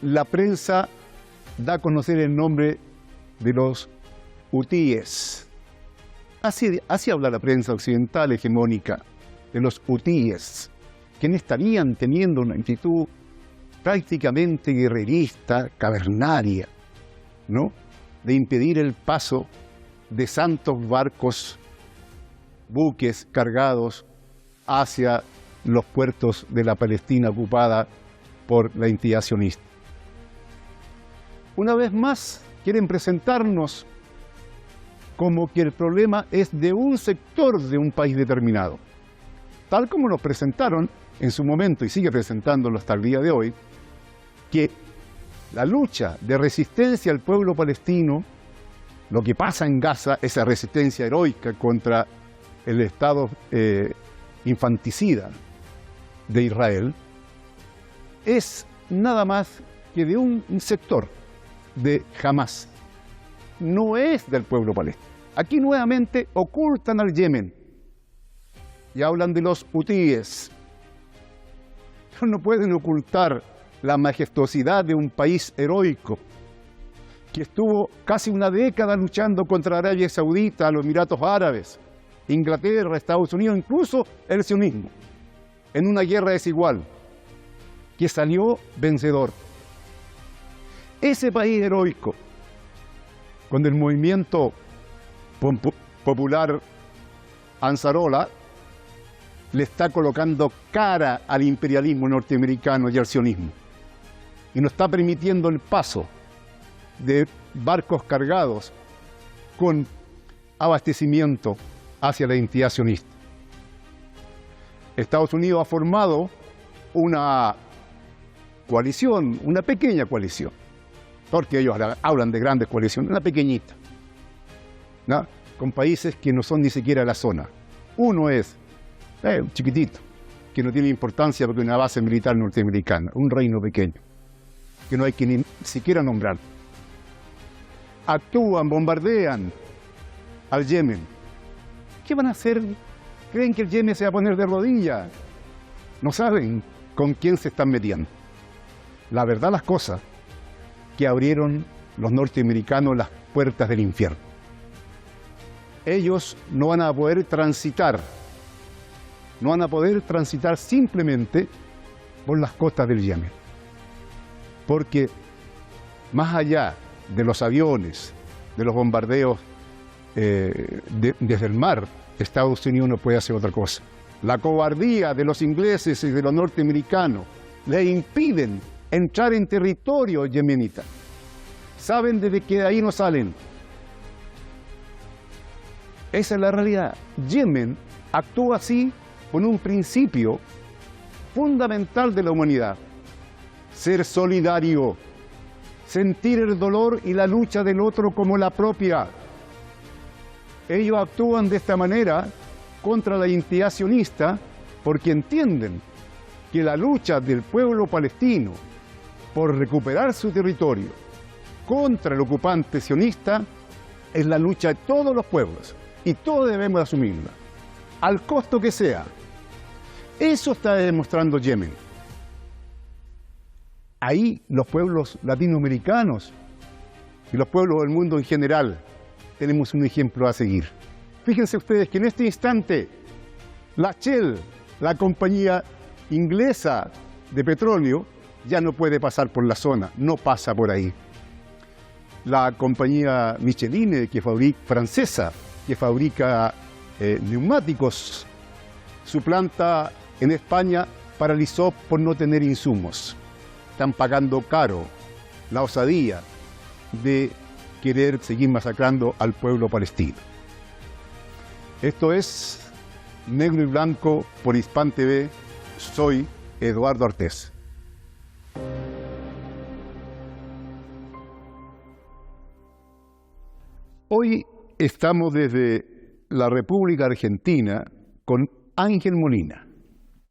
la prensa da a conocer el nombre de los hutíes. Así habla la prensa occidental hegemónica, de los hutíes, quienes estarían teniendo una actitud prácticamente guerrerista, cavernaria, ¿no?, de impedir el paso de santos barcos, buques cargados hacia los puertos de la Palestina ocupada por la entidad sionista. Una vez más, quieren presentarnos como que el problema es de un sector de un país determinado, tal como nos presentaron en su momento y sigue presentándolo hasta el día de hoy, que la lucha de resistencia al pueblo palestino, lo que pasa en Gaza, esa resistencia heroica contra el Estado infanticida de Israel, es nada más que de un sector de Hamás, no es del pueblo palestino. Aquí nuevamente ocultan al Yemen y hablan de los hutíes. Pero no pueden ocultar la majestuosidad de un país heroico que estuvo casi una década luchando contra Arabia Saudita, los Emiratos Árabes, Inglaterra, Estados Unidos, incluso el sionismo, en una guerra desigual, que salió vencedor. Ese país heroico, con el movimiento popular Ansarollah, le está colocando cara al imperialismo norteamericano y al sionismo, y no está permitiendo el paso de barcos cargados con abastecimiento hacia la entidad sionista. Estados Unidos ha formado una coalición, una pequeña coalición, porque ellos hablan de grandes coaliciones, una pequeñita, ¿no?, con países que no son ni siquiera la zona. Uno es un chiquitito, que no tiene importancia porque es una base militar norteamericana, un reino pequeño, que no hay que ni siquiera nombrar. Actúan, bombardean al Yemen. ¿Qué van a hacer? ¿Creen que el Yemen se va a poner de rodillas? No saben con quién se están metiendo. La verdad, las cosas, que abrieron los norteamericanos las puertas del infierno. Ellos no van a poder transitar, simplemente por las costas del Yemen. Porque más allá de los aviones, de los bombardeos desde el mar, Estados Unidos no puede hacer otra cosa. La cobardía de los ingleses y de los norteamericanos le impiden entrar en territorio yemenita. Saben desde que de ahí no salen. Esa es la realidad. Yemen actúa así con un principio fundamental de la humanidad: ser solidario, sentir el dolor y la lucha del otro como la propia. Ellos actúan de esta manera contra la entidad sionista porque entienden que la lucha del pueblo palestino por recuperar su territorio contra el ocupante sionista es la lucha de todos los pueblos y todos debemos asumirla, al costo que sea. Eso está demostrando Yemen. Ahí los pueblos latinoamericanos y los pueblos del mundo en general tenemos un ejemplo a seguir. Fíjense ustedes que en este instante la Shell, la compañía inglesa de petróleo, ya no puede pasar por la zona, no pasa por ahí. La compañía Michelin, francesa, que fabrica neumáticos, su planta en España paralizó por no tener insumos. Están pagando caro la osadía de querer seguir masacrando al pueblo palestino. Esto es Negro y Blanco por Hispan TV. Soy Eduardo Artés. Hoy estamos desde la República Argentina con Ángel Molina,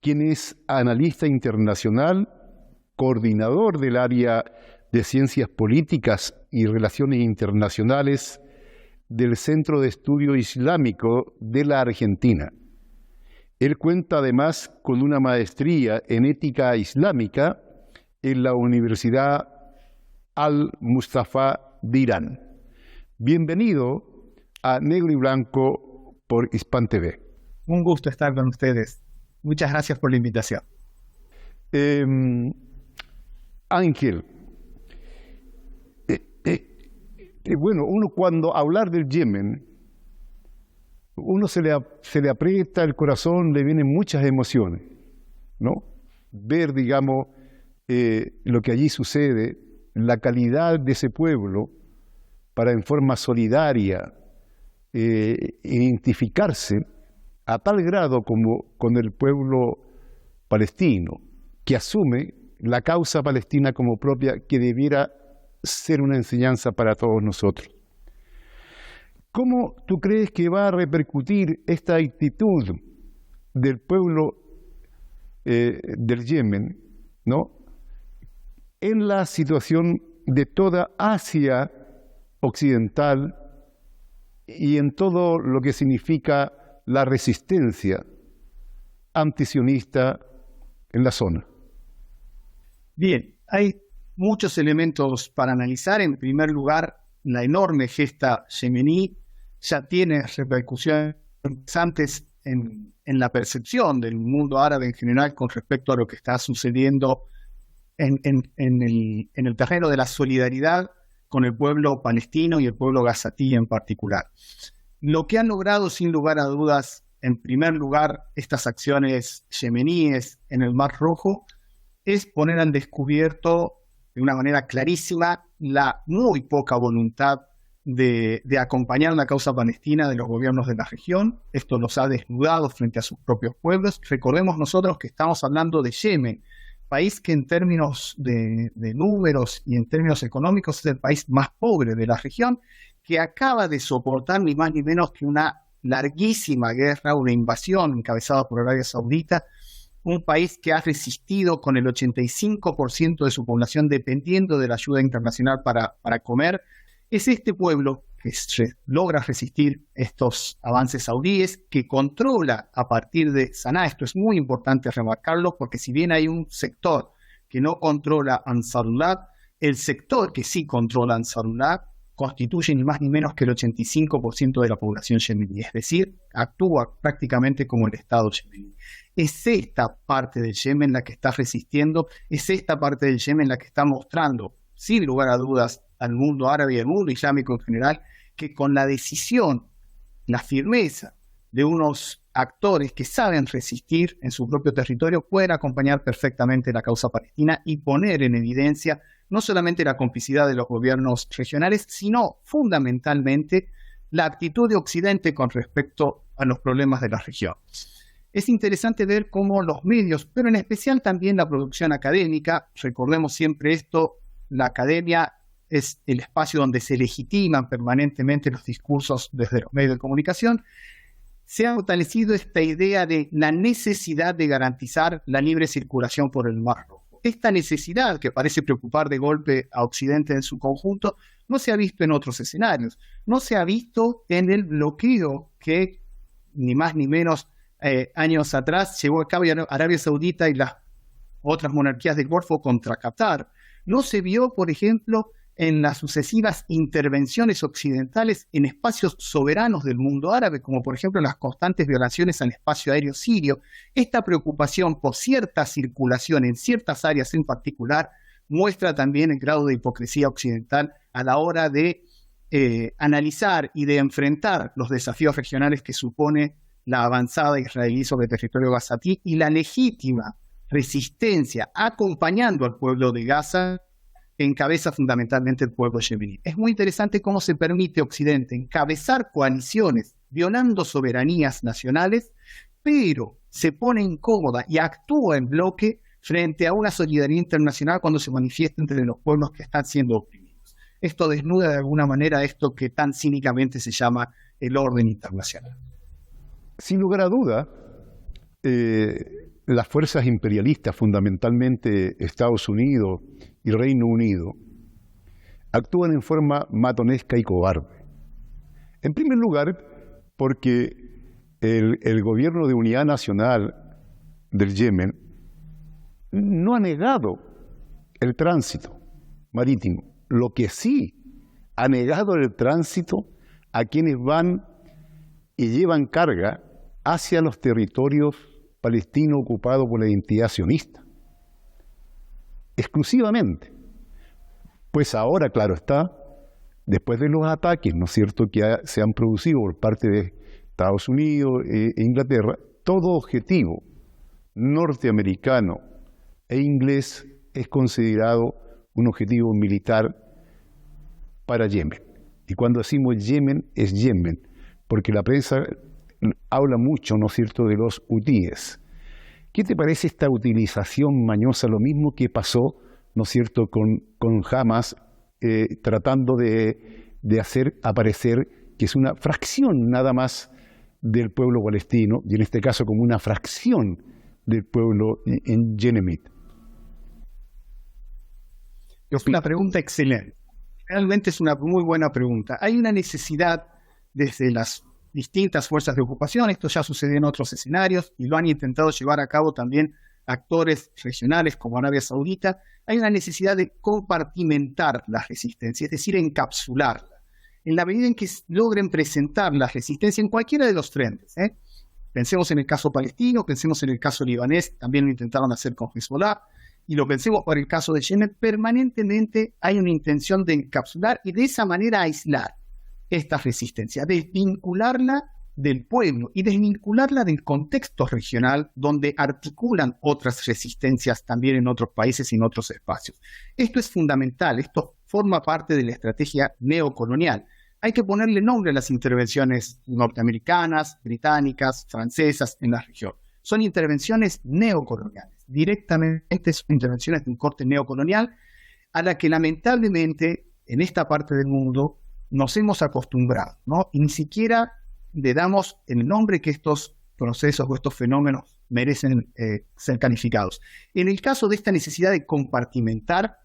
quien es analista internacional, coordinador del área de Ciencias Políticas y Relaciones Internacionales del Centro de Estudio Islámico de la Argentina. Él cuenta además con una maestría en Ética Islámica en la Universidad al-Mustafa de Irán. Bienvenido a Negro y Blanco por Hispan TV. Un gusto estar con ustedes. Muchas gracias por la invitación. Ángel, bueno, uno cuando hablar del Yemen, uno se le aprieta el corazón, le vienen muchas emociones, ¿no? Ver, digamos, lo que allí sucede, la calidad de ese pueblo para en forma solidaria identificarse a tal grado como con el pueblo palestino, que asume la causa palestina como propia, que debiera ser una enseñanza para todos nosotros. ¿Cómo tú crees que va a repercutir esta actitud del pueblo del Yemen, ¿no?, en la situación de toda Asia occidental y en todo lo que significa la resistencia antisionista en la zona? Bien, hay muchos elementos para analizar. En primer lugar, la enorme gesta yemení ya tiene repercusiones interesantes en la percepción del mundo árabe en general con respecto a lo que está sucediendo en el terreno de la solidaridad con el pueblo palestino y el pueblo gazatí en particular. Lo que han logrado, sin lugar a dudas, en primer lugar, estas acciones yemeníes en el Mar Rojo, es poner al descubierto de una manera clarísima la muy poca voluntad de acompañar la causa palestina de los gobiernos de la región. Esto los ha desnudado frente a sus propios pueblos. Recordemos nosotros que estamos hablando de Yemen, país que en términos de números y en términos económicos es el país más pobre de la región, que acaba de soportar ni más ni menos que una larguísima guerra, una invasión encabezada por Arabia Saudita, un país que ha resistido con el 85% de su población dependiendo de la ayuda internacional para comer. Es este pueblo que logra resistir estos avances saudíes, que controla a partir de Saná. Esto es muy importante remarcarlo, porque si bien hay un sector que no controla Ansarullah, el sector que sí controla Ansarullah constituye ni más ni menos que el 85% de la población yemení, es decir, actúa prácticamente como el Estado yemení. Es esta parte del Yemen la que está resistiendo, es esta parte del Yemen la que está mostrando, sin lugar a dudas, al mundo árabe y al mundo islámico en general, que con la decisión, la firmeza de unos actores que saben resistir en su propio territorio, pueden acompañar perfectamente la causa palestina y poner en evidencia no solamente la complicidad de los gobiernos regionales, sino fundamentalmente la actitud de Occidente con respecto a los problemas de la región. Es interesante ver cómo los medios, pero en especial también la producción académica, recordemos siempre esto, la academia es el espacio donde se legitiman permanentemente los discursos desde los medios de comunicación, se ha fortalecido esta idea de la necesidad de garantizar la libre circulación por el Mar Rojo. Esta necesidad, que parece preocupar de golpe a Occidente en su conjunto, no se ha visto en otros escenarios. No se ha visto en el bloqueo que, ni más ni menos, años atrás llevó a cabo Arabia Saudita y las otras monarquías del Golfo contra Qatar. No se vio, por ejemplo, en las sucesivas intervenciones occidentales en espacios soberanos del mundo árabe, como por ejemplo las constantes violaciones al espacio aéreo sirio. Esta preocupación por cierta circulación en ciertas áreas en particular muestra también el grado de hipocresía occidental a la hora de analizar y de enfrentar los desafíos regionales que supone la avanzada israelí sobre el territorio gazatí y la legítima resistencia acompañando al pueblo de Gaza que encabeza fundamentalmente el pueblo yemení. Es muy interesante cómo se permite a Occidente encabezar coaliciones violando soberanías nacionales, pero se pone incómoda y actúa en bloque frente a una solidaridad internacional cuando se manifiesta entre los pueblos que están siendo oprimidos. Esto desnuda de alguna manera esto que tan cínicamente se llama el orden internacional. Sin lugar a duda, las fuerzas imperialistas, fundamentalmente Estados Unidos y Reino Unido, actúan en forma matonesca y cobarde. En primer lugar, porque el gobierno de unidad nacional del Yemen no ha negado el tránsito marítimo Lo que sí ha negado el tránsito a quienes van y llevan carga hacia los territorios palestinos ocupados por la identidad sionista. Exclusivamente. Pues ahora, claro está, después de los ataques, ¿no es cierto?, que se han producido por parte de Estados Unidos e Inglaterra, todo objetivo norteamericano e inglés es considerado un objetivo militar para Yemen. Y cuando decimos Yemen, es Yemen, porque la prensa habla mucho, ¿no es cierto?, de los hutíes. ¿Qué te parece esta utilización mañosa? Lo mismo que pasó, ¿no es cierto?, con Hamas, tratando de hacer aparecer que es una fracción nada más del pueblo palestino, y en este caso como una fracción del pueblo en Yemenit. Es una pregunta excelente. Realmente es una muy buena pregunta. Hay una necesidad desde las distintas fuerzas de ocupación, esto ya sucedió en otros escenarios y lo han intentado llevar a cabo también actores regionales como Arabia Saudita. Hay una necesidad de compartimentar la resistencia, es decir, encapsularla. En la medida en que logren presentar la resistencia en cualquiera de los frentes, pensemos en el caso palestino, pensemos en el caso libanés, también lo intentaron hacer con Hezbollah, y lo pensemos por el caso de Yemen, permanentemente hay una intención de encapsular y de esa manera aislar esta resistencia, desvincularla del pueblo y desvincularla del contexto regional donde articulan otras resistencias también en otros países y en otros espacios. Esto es fundamental, esto forma parte de la estrategia neocolonial. Hay que ponerle nombre a las intervenciones norteamericanas, británicas, francesas en la región. Son intervenciones neocoloniales, directamente son intervenciones de un corte neocolonial a la que lamentablemente en esta parte del mundo nos hemos acostumbrado, ¿no? Y ni siquiera le damos el nombre que estos procesos o estos fenómenos merecen ser calificados. En el caso de esta necesidad de compartimentar,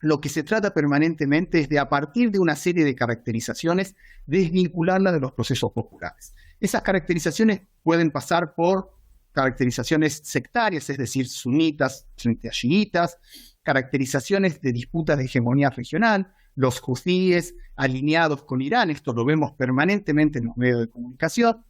lo que se trata permanentemente es de, a partir de una serie de caracterizaciones, desvincularla de los procesos populares. Esas caracterizaciones pueden pasar por caracterizaciones sectarias, es decir, sunitas frente a chiitas, caracterizaciones de disputas de hegemonía regional, los hutíes alineados con Irán, esto lo vemos permanentemente en los medios de comunicación,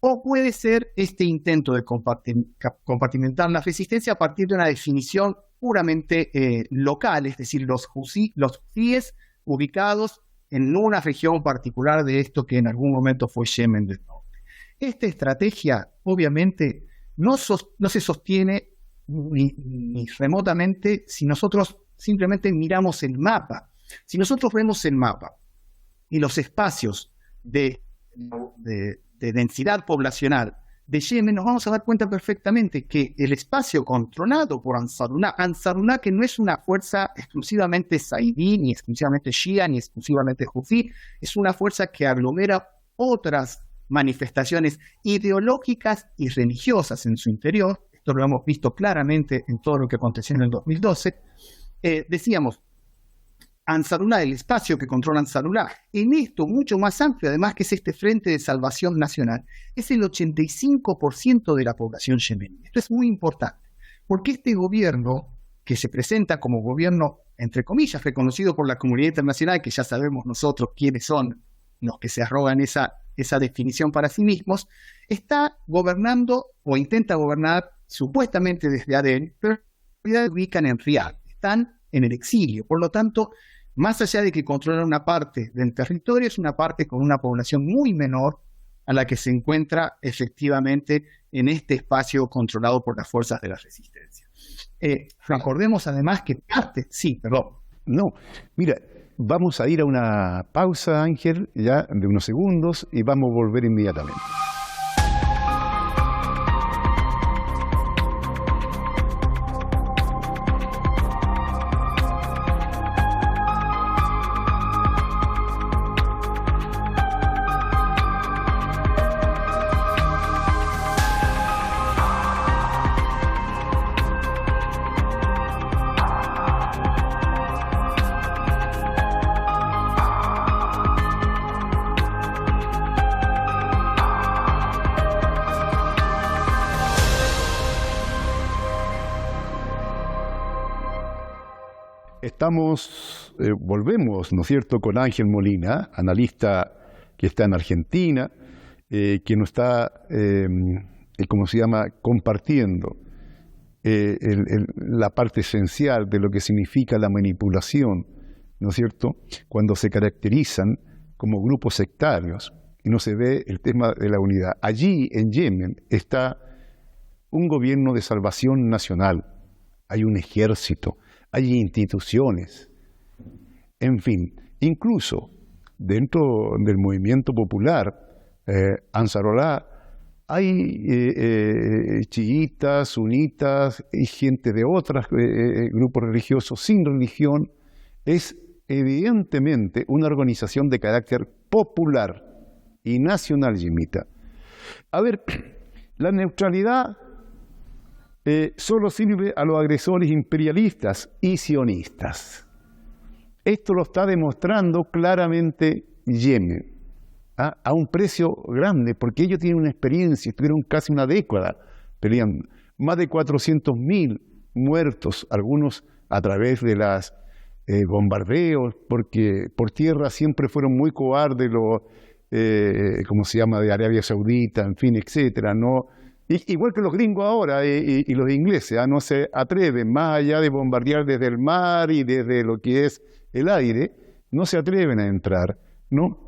o puede ser este intento de compartimentar la resistencia a partir de una definición puramente local, es decir, los hutíes ubicados en una región particular de esto que en algún momento fue Yemen del Norte. Esta estrategia, obviamente, no se sostiene ni remotamente si nosotros simplemente miramos el mapa. Si nosotros vemos el mapa y los espacios de densidad poblacional de Yemen, nos vamos a dar cuenta perfectamente que el espacio controlado por Ansarullah, que no es una fuerza exclusivamente saidí, ni exclusivamente shia, ni exclusivamente hutí, es una fuerza que aglomera otras manifestaciones ideológicas y religiosas en su interior. Esto lo hemos visto claramente en todo lo que aconteció en el 2012. Decíamos, Ansarullah, el espacio que controla Ansarullah, en esto mucho más amplio, además que es este Frente de Salvación Nacional, es el 85% de la población yemení. Esto es muy importante, porque este gobierno, que se presenta como gobierno, entre comillas, reconocido por la comunidad internacional, que ya sabemos nosotros quiénes son los que se arrogan esa definición para sí mismos, está gobernando o intenta gobernar supuestamente desde Adén, pero en realidad se ubican en Riad, están en el exilio. Por lo tanto, más allá de que controlan una parte del territorio, es una parte con una población muy menor a la que se encuentra efectivamente en este espacio controlado por las fuerzas de la resistencia. Recordemos además que parte... Sí, perdón. No, mira, vamos a ir a una pausa, Ángel, ya de unos segundos, y vamos a volver inmediatamente. Estamos volvemos, ¿no es cierto?, con Ángel Molina, analista que está en Argentina, que nos está, ¿cómo se llama?, compartiendo la parte esencial de lo que significa la manipulación, ¿no es cierto?, cuando se caracterizan como grupos sectarios y no se ve el tema de la unidad. Allí, en Yemen, está un gobierno de salvación nacional, hay un ejército, hay instituciones, en fin, incluso dentro del movimiento popular, Ansarullah, hay chiitas, sunitas y gente de otros grupos religiosos sin religión. Es evidentemente una organización de carácter popular y nacional yemita. A ver, la neutralidad solo sirve a los agresores imperialistas y sionistas. Esto lo está demostrando claramente Yemen, a un precio grande, porque ellos tienen una experiencia, estuvieron casi una década peleando. Más de 400.000 muertos, algunos a través de los bombardeos, porque por tierra siempre fueron muy cobardes los, ¿cómo se llama?, de Arabia Saudita, en fin, etcétera, ¿no? Igual que los gringos ahora y los ingleses, no se atreven, más allá de bombardear desde el mar y desde lo que es el aire, no se atreven a entrar, ¿no?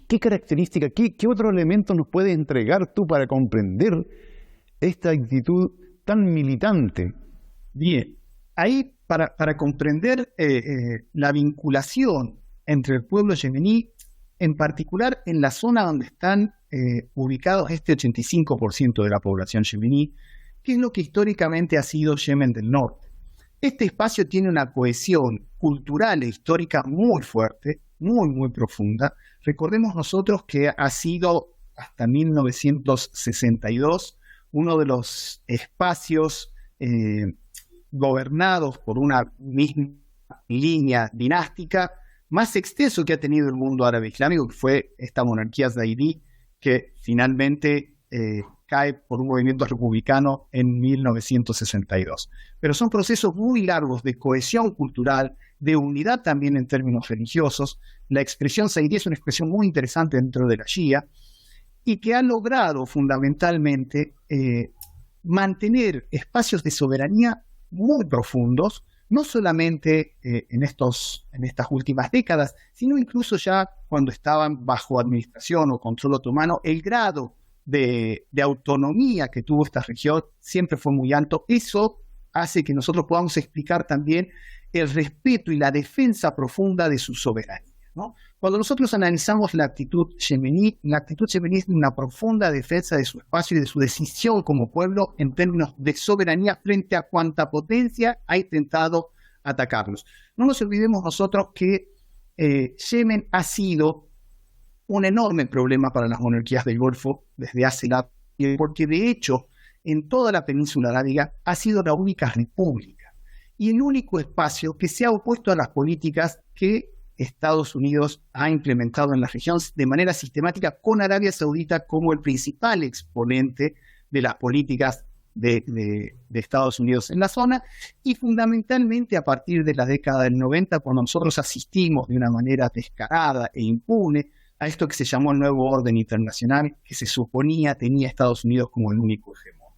¿Qué característica, qué otro elemento nos puedes entregar tú para comprender esta actitud tan militante? Bien, ahí para comprender la vinculación entre el pueblo yemení, en particular en la zona donde están ubicados este 85% de la población yemení, que es lo que históricamente ha sido Yemen del Norte. Este espacio tiene una cohesión cultural e histórica muy fuerte, muy profunda. Recordemos nosotros que ha sido hasta 1962 uno de los espacios gobernados por una misma línea dinástica más extenso que ha tenido el mundo árabe islámico, que fue esta monarquía zaidí, que finalmente cae por un movimiento republicano en 1962. Pero son procesos muy largos de cohesión cultural, de unidad también en términos religiosos. La expresión zaidí es una expresión muy interesante dentro de la Shia y que ha logrado fundamentalmente mantener espacios de soberanía muy profundos, no solamente en estas últimas décadas, sino incluso ya cuando estaban bajo administración o control otomano. El grado de autonomía que tuvo esta región siempre fue muy alto. Eso hace que nosotros podamos explicar también el respeto y la defensa profunda de su soberanía, ¿no? Cuando nosotros analizamos la actitud yemení es una profunda defensa de su espacio y de su decisión como pueblo en términos de soberanía frente a cuanta potencia ha intentado atacarlos. No nos olvidemos nosotros que Yemen ha sido un enorme problema para las monarquías del Golfo desde hace la porque de hecho en toda la península arábiga ha sido la única república y el único espacio que se ha opuesto a las políticas que Estados Unidos ha implementado en la región de manera sistemática, con Arabia Saudita como el principal exponente de las políticas de Estados Unidos en la zona, y fundamentalmente a partir de la década del 90, cuando nosotros asistimos de una manera descarada e impune a esto que se llamó el nuevo orden internacional, que se suponía tenía Estados Unidos como el único hegemón.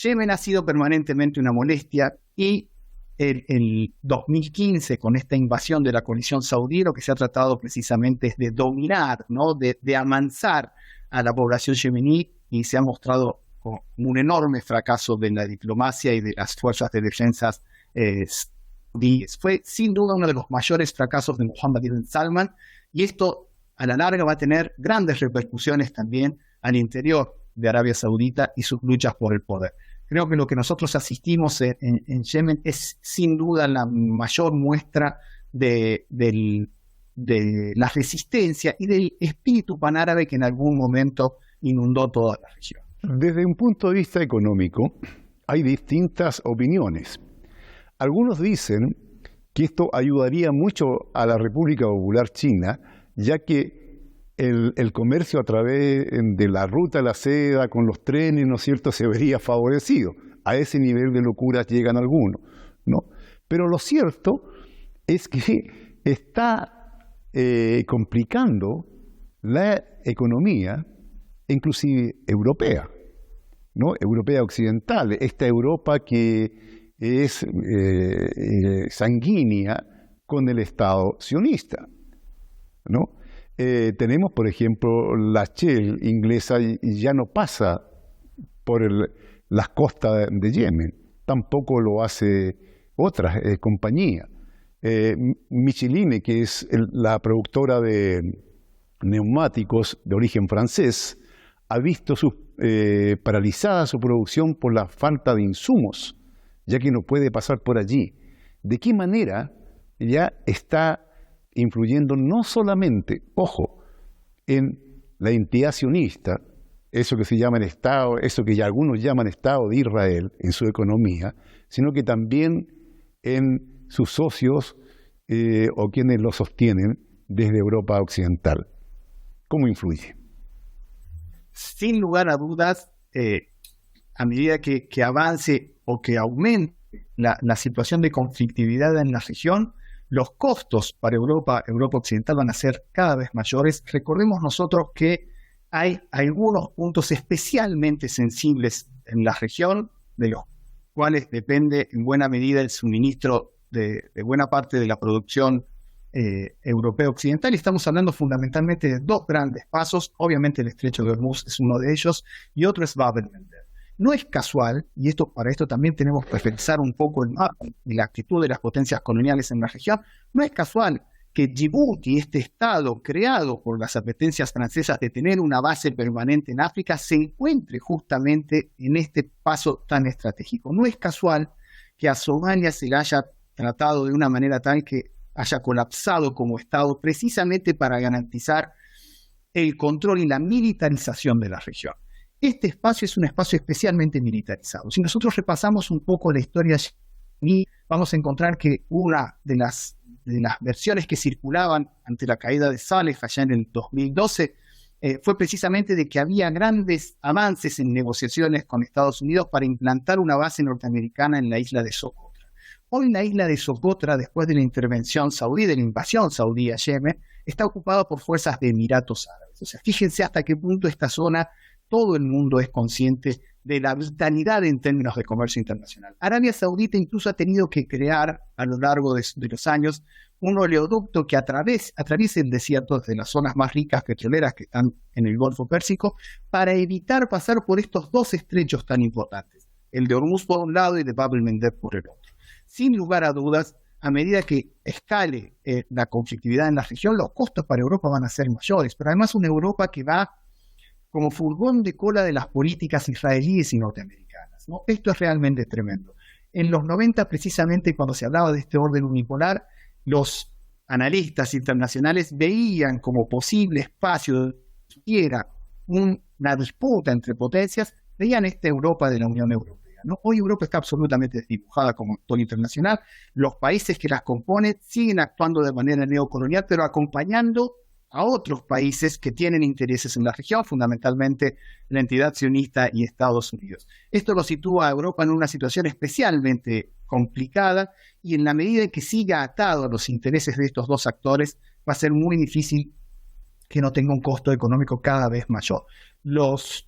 Yemen ha sido permanentemente una molestia y el 2015, con esta invasión de la coalición saudí, lo que se ha tratado precisamente es de dominar, ¿no? de amansar a la población yemení, y se ha mostrado como un enorme fracaso de la diplomacia y de las fuerzas de defensa saudíes. Fue sin duda uno de los mayores fracasos de Mohammed ibn Salman, y esto a la larga va a tener grandes repercusiones también al interior de Arabia Saudita y sus luchas por el poder. Creo que lo que nosotros asistimos en Yemen es sin duda la mayor muestra de la resistencia y del espíritu panárabe que en algún momento inundó toda la región. Desde un punto de vista económico, hay distintas opiniones. Algunos dicen que esto ayudaría mucho a la República Popular China, ya que el comercio a través de la ruta de la seda con los trenes, ¿no es cierto?, se vería favorecido. A ese nivel de locuras llegan algunos, ¿no? Pero lo cierto es que está complicando la economía, inclusive europea, ¿no? Europea occidental, esta Europa que es sanguínea con el Estado sionista, ¿no? Tenemos, por ejemplo, la Shell inglesa ya no pasa por las costas de Yemen, tampoco lo hace otras compañías. Michelin, que es la productora de neumáticos de origen francés, ha visto paralizada su producción por la falta de insumos, ya que no puede pasar por allí. ¿De qué manera ya está influyendo no solamente, ojo, en la entidad sionista, eso que se llama el Estado, eso que ya algunos llaman Estado de Israel en su economía, sino que también en sus socios o quienes lo sostienen desde Europa Occidental? ¿Cómo influye? Sin lugar a dudas, a medida que avance o que aumente la situación de conflictividad en la región, los costos para Europa Occidental van a ser cada vez mayores. Recordemos nosotros que hay algunos puntos especialmente sensibles en la región, de los cuales depende en buena medida el suministro de buena parte de la producción europea occidental. Y estamos hablando fundamentalmente de dos grandes pasos. Obviamente el estrecho de Hormuz es uno de ellos y otro es Bab el-Mandeb. No es casual, y para esto también tenemos que repensar un poco el mapa y la actitud de las potencias coloniales en la región, no es casual que Djibouti, este estado creado por las apetencias francesas de tener una base permanente en África, se encuentre justamente en este paso tan estratégico. No es casual que a Somalia se la haya tratado de una manera tal que haya colapsado como estado precisamente para garantizar el control y la militarización de la región. Este espacio es un espacio especialmente militarizado. Si nosotros repasamos un poco la historia y vamos a encontrar que una de las versiones que circulaban ante la caída de Saleh allá en el 2012 fue precisamente de que había grandes avances en negociaciones con Estados Unidos para implantar una base norteamericana en la isla de Socotra. Hoy la isla de Socotra, después de la intervención saudí, de la invasión saudí a Yemen, está ocupada por fuerzas de Emiratos Árabes. O sea, fíjense hasta qué punto esta zona, todo el mundo es consciente de la vitalidad en términos de comercio internacional. Arabia Saudita incluso ha tenido que crear a lo largo de los años un oleoducto que atraviese el desierto desde las zonas más ricas petroleras que están en el Golfo Pérsico para evitar pasar por estos dos estrechos tan importantes, el de Hormuz por un lado y de Bab el-Mandeb por el otro. Sin lugar a dudas, a medida que escale la conflictividad en la región, los costos para Europa van a ser mayores, pero además una Europa que va como furgón de cola de las políticas israelíes y norteamericanas, ¿no? Esto es realmente tremendo. En los 90, precisamente, cuando se hablaba de este orden unipolar, los analistas internacionales veían como posible espacio que era una disputa entre potencias, veían esta Europa de la Unión Europea, ¿no? Hoy Europa está absolutamente desdibujada como actor internacional. Los países que las componen siguen actuando de manera neocolonial, pero acompañando a otros países que tienen intereses en la región, fundamentalmente la entidad sionista y Estados Unidos. Esto lo sitúa a Europa en una situación especialmente complicada y en la medida en que siga atado a los intereses de estos dos actores, va a ser muy difícil que no tenga un costo económico cada vez mayor. Los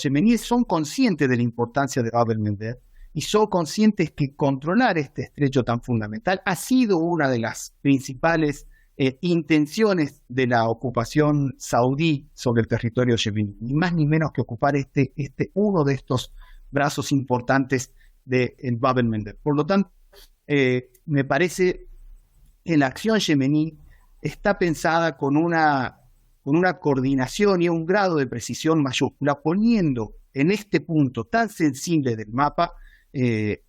yemeníes son conscientes de la importancia de Bab el-Mandeb y son conscientes que controlar este estrecho tan fundamental ha sido una de las principales intenciones de la ocupación saudí sobre el territorio yemení, ni más ni menos que ocupar uno de estos brazos importantes del Bab el-Mandeb. Por lo tanto, me parece que la acción yemení está pensada con una coordinación y un grado de precisión mayúscula, poniendo en este punto tan sensible del mapa,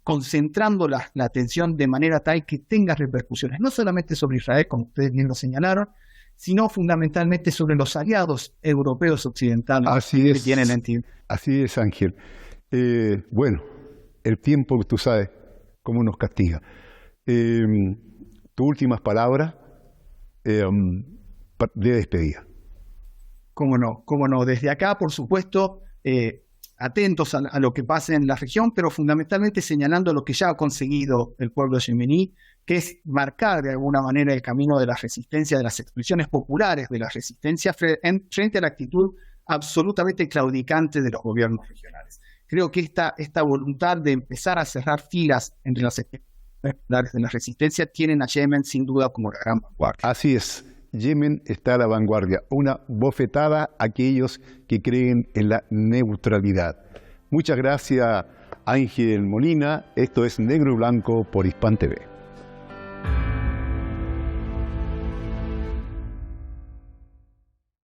concentrando la atención de manera tal que tenga repercusiones, no solamente sobre Israel, como ustedes bien lo señalaron, sino fundamentalmente sobre los aliados europeos occidentales que tienen la entidad. Así es, Ángel. Bueno, el tiempo, tú sabes, cómo nos castiga. Tus últimas palabras de despedida. Cómo no. Desde acá, por supuesto, atentos a lo que pasa en la región, pero fundamentalmente señalando lo que ya ha conseguido el pueblo yemení, que es marcar de alguna manera el camino de la resistencia, de las expresiones populares de la resistencia frente a la actitud absolutamente claudicante de los gobiernos regionales. Creo que esta voluntad de empezar a cerrar filas entre las expresiones populares de la resistencia tienen a Yemen sin duda como la gran vanguardia. Así es, Yemen está a la vanguardia, una bofetada a aquellos que creen en la neutralidad. Muchas gracias, Ángel Molina. Esto es Negro y Blanco por Hispan TV.